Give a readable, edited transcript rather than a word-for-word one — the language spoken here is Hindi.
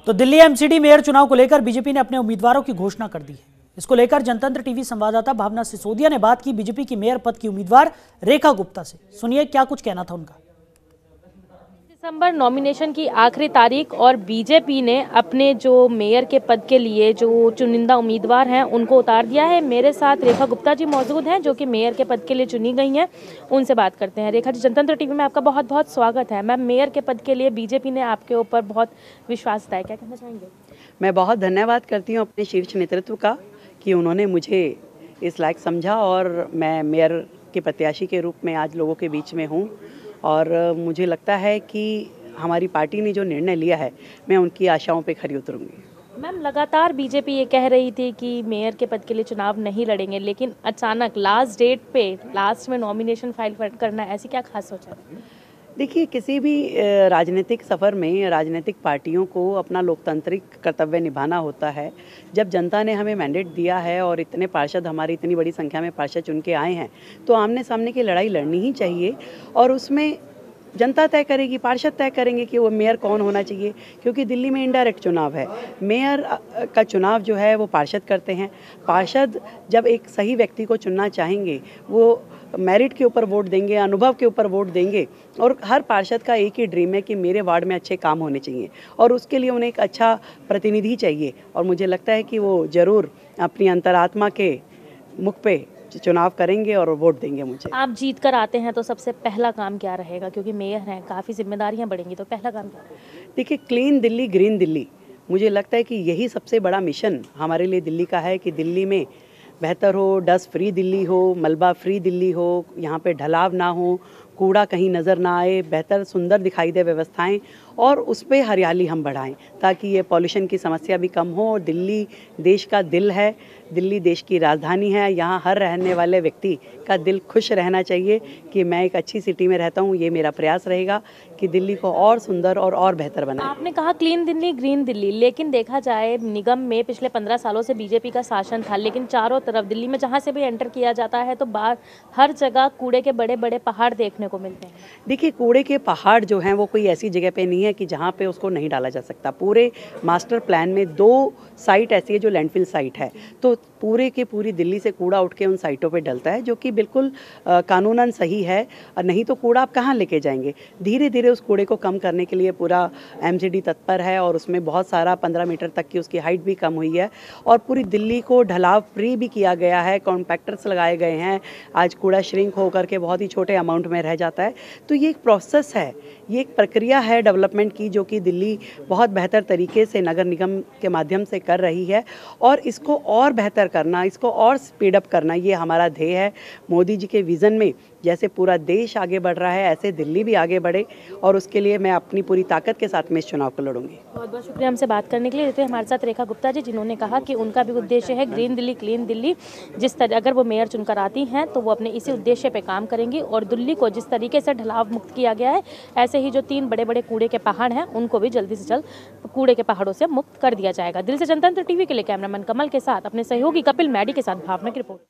तो दिल्ली एमसीडी मेयर चुनाव को लेकर बीजेपी ने अपने उम्मीदवारों की घोषणा कर दी है। इसको लेकर जनतंत्र टीवी संवाददाता भावना सिसोदिया ने बात की बीजेपी की मेयर पद की उम्मीदवार रेखा गुप्ता से। सुनिए क्या कुछ कहना था उनका। दिसंबर नॉमिनेशन की आखिरी तारीख और बीजेपी ने अपने जो मेयर के पद के लिए जो चुनिंदा उम्मीदवार हैं उनको उतार दिया है। मेरे साथ रेखा गुप्ता जी मौजूद हैं जो कि मेयर के पद के लिए चुनी गई हैं। उनसे बात करते हैं। रेखा जी, जनतंत्र टीवी में आपका बहुत बहुत स्वागत है। मैम, मेयर के पद के लिए बीजेपी ने आपके ऊपर बहुत विश्वास जताया, क्या कहना चाहेंगे? मैं बहुत धन्यवाद करती हूँ अपने शीर्ष नेतृत्व का कि उन्होंने मुझे इस लायक समझा और मैं मेयर के प्रत्याशी के रूप में आज लोगों के बीच में हूँ। और मुझे लगता है कि हमारी पार्टी ने जो निर्णय लिया है मैं उनकी आशाओं पे खरी उतरूंगी। मैम, लगातार बीजेपी ये कह रही थी कि मेयर के पद के लिए चुनाव नहीं लड़ेंगे, लेकिन अचानक लास्ट डेट पे लास्ट में नॉमिनेशन फाइल करना, ऐसी क्या खास सोचा? देखिए, किसी भी राजनीतिक सफ़र में राजनीतिक पार्टियों को अपना लोकतांत्रिक कर्तव्य निभाना होता है। जब जनता ने हमें मैंडेट दिया है और इतने पार्षद, हमारी इतनी बड़ी संख्या में पार्षद चुन के आए हैं, तो आमने सामने की लड़ाई लड़नी ही चाहिए। और उसमें जनता तय करेगी, पार्षद तय करेंगे कि वो मेयर कौन होना चाहिए, क्योंकि दिल्ली में इनडायरेक्ट चुनाव है। मेयर का चुनाव जो है वो पार्षद करते हैं। पार्षद जब एक सही व्यक्ति को चुनना चाहेंगे, वो मेरिट के ऊपर वोट देंगे, अनुभव के ऊपर वोट देंगे। और हर पार्षद का एक ही ड्रीम है कि मेरे वार्ड में अच्छे काम होने चाहिए और उसके लिए उन्हें एक अच्छा प्रतिनिधि चाहिए। और मुझे लगता है कि वो ज़रूर अपनी अंतरात्मा के मुख पे चुनाव करेंगे और वोट देंगे मुझे। आप जीत कर आते हैं तो सबसे पहला काम क्या रहेगा, क्योंकि मेयर हैं, काफ़ी जिम्मेदारियां बढ़ेंगी, तो पहला काम क्या रहेगा? देखिए, क्लीन दिल्ली, ग्रीन दिल्ली, मुझे लगता है कि यही सबसे बड़ा मिशन हमारे लिए दिल्ली का है कि दिल्ली में बेहतर हो, डस्ट फ्री दिल्ली हो, मलबा फ्री दिल्ली हो, यहाँ पे ढलाव ना हो, कूड़ा कहीं नज़र ना आए, बेहतर सुंदर दिखाई दे व्यवस्थाएं, और उस पर हरियाली हम बढ़ाएं ताकि ये पॉल्यूशन की समस्या भी कम हो। और दिल्ली देश का दिल है, दिल्ली देश की राजधानी है। यहाँ हर रहने वाले व्यक्ति का दिल खुश रहना चाहिए कि मैं एक अच्छी सिटी में रहता हूँ। ये मेरा प्रयास रहेगा कि दिल्ली को और सुंदर और बेहतर बनाए। आपने कहा क्लीन दिल्ली, ग्रीन दिल्ली, लेकिन देखा जाए निगम में पिछले 15 सालों से बीजेपी का शासन था, लेकिन चारों तरफ दिल्ली में जहाँ से भी एंटर किया जाता है तो बाहर हर जगह कूड़े के बड़े बड़े पहाड़ देखने को मिलते हैं। देखिए, कूड़े के पहाड़ जो हैं वो कोई ऐसी जगह पे नहीं है कि जहाँ पे उसको नहीं डाला जा सकता। पूरे मास्टर प्लान में 2 साइट ऐसी है जो लैंडफिल साइट है, तो पूरे के पूरी दिल्ली से कूड़ा उठ के उन साइटों पे डलता है, जो कि बिल्कुल कानूनन सही है। और नहीं तो कूड़ा आप कहाँ लेके जाएंगे। धीरे धीरे उस कूड़े को कम करने के लिए पूरा एमसीडी तत्पर है और उसमें बहुत सारा 15 मीटर तक की उसकी हाइट भी कम हुई है और पूरी दिल्ली को ढलाव फ्री भी किया गया है। कॉम्पैक्टर्स लगाए गए हैं। आज कूड़ा श्रिंक होकर के बहुत ही छोटे अमाउंट में रह जाता है। तो ये एक प्रोसेस है, ये एक प्रक्रिया है डेवलपमेंट की, जो कि दिल्ली बहुत बेहतर तरीके से नगर निगम के माध्यम से कर रही है। और इसको और बेहतर करना, इसको और स्पीड अप करना, ये हमारा ध्येय है। मोदी जी के विज़न में जैसे पूरा देश आगे बढ़ रहा है, ऐसे दिल्ली भी आगे बढ़े, और उसके लिए मैं अपनी पूरी ताकत के साथ में इस चुनाव को लड़ूंगी। बहुत बहुत शुक्रिया हमसे बात करने के लिए। तो हमारे साथ रेखा गुप्ता जी, जिन्होंने कहा कि उनका भी उद्देश्य है ग्रीन दिल्ली, क्लीन दिल्ली। जिस तरह अगर वो मेयर चुनकर आती हैं तो वो अपने इसी उद्देश्य पे काम करेंगी और दिल्ली को जिस तरीके से ढलाव मुक्त किया गया है, ऐसे ही जो 3 बड़े बड़े कूड़े के पहाड़ हैं उनको भी जल्दी से जल्द कूड़े के पहाड़ों से मुक्त कर दिया जाएगा। दिल्ली से जनतंत्र टीवी के लिए कैमरामैन कमल के साथ अपने सहयोगी कपिल मैडी के साथ भावना की रिपोर्ट।